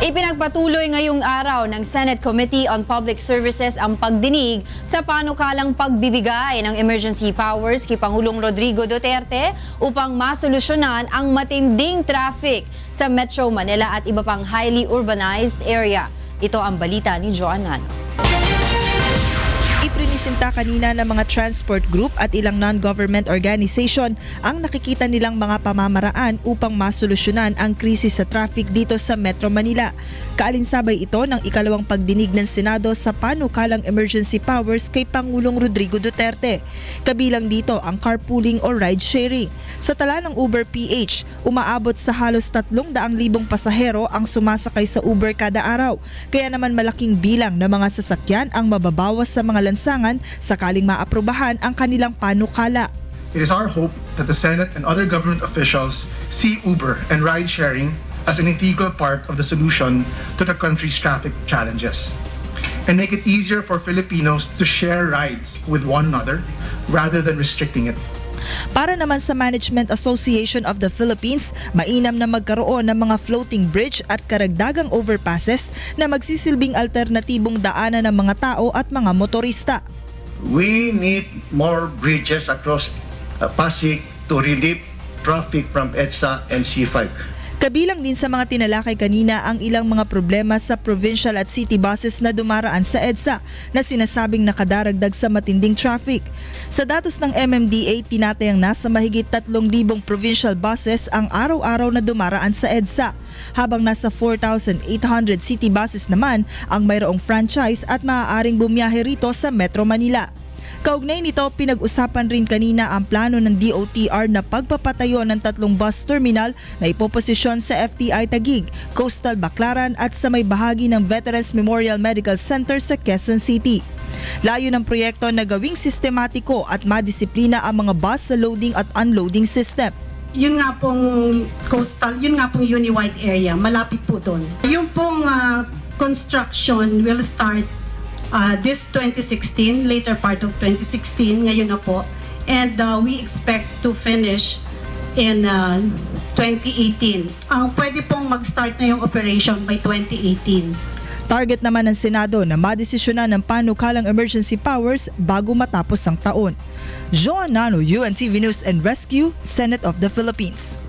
Ipinagpatuloy ngayong araw ng Senate Committee on Public Services ang pagdinig sa panukalang pagbibigay ng emergency powers kay Pangulong Rodrigo Duterte upang masolusyonan ang matinding traffic sa Metro Manila at iba pang highly urbanized area. Ito ang balita ni Joan Nano. Iprinisinta kanina ng mga transport group at ilang non-government organization ang nakikita nilang mga pamamaraan upang masolusyonan ang krisis sa traffic dito sa Metro Manila. Kaalinsabay ito ng ikalawang pagdinig ng Senado sa panukalang emergency powers kay Pangulong Rodrigo Duterte. Kabilang dito ang carpooling o ride sharing. Sa tala ng Uber PH, umaabot sa halos 300,000 pasahero ang sumasakay sa Uber kada araw. Kaya naman malaking bilang ng mga sasakyan ang mababawas sa mga lansangan sakaling maaprubahan ang kanilang panukala. It is our hope that the Senate and other government officials see Uber and ride sharing as an integral part of the solution to the country's traffic challenges and make it easier for Filipinos to share rides with one another rather than restricting it. Para naman sa Management Association of the Philippines, mainam na magkaroon ng mga floating bridge at karagdagang overpasses na magsisilbing alternatibong daanan ng mga tao at mga motorista. We need more bridges across Pasig to relieve traffic from EDSA and C5. Kabilang din sa mga tinalakay kanina ang ilang mga problema sa provincial at city buses na dumaraan sa EDSA na sinasabing nakadaragdag sa matinding traffic. Sa datos ng MMDA, tinatayang nasa mahigit 3,000 provincial buses ang araw-araw na dumaraan sa EDSA, habang nasa 4,800 city buses naman ang mayroong franchise at maaaring bumiyahe rito sa Metro Manila. Kaugnay nito, pinag-usapan rin kanina ang plano ng DOTR na pagpapatayo ng 3 bus terminal na ipoposisyon sa FTI Taguig, Coastal Baclaran at sa may bahagi ng Veterans Memorial Medical Center sa Quezon City. Layo ng proyekto na gawing sistematiko at madisiplina ang mga bus sa loading at unloading system. Yun nga pong coastal, yun nga pong Uniwide area, malapit po doon. Yung pong construction will start this 2016, later part of 2016, ngayon na po. And we expect to finish in 2018. Pwede pong mag-start na yung operation by 2018. Target naman ng Senado na madesisyonan ng panukalang emergency powers bago matapos ang taon. Joan Nano, UNTV News and Rescue, Senate of the Philippines.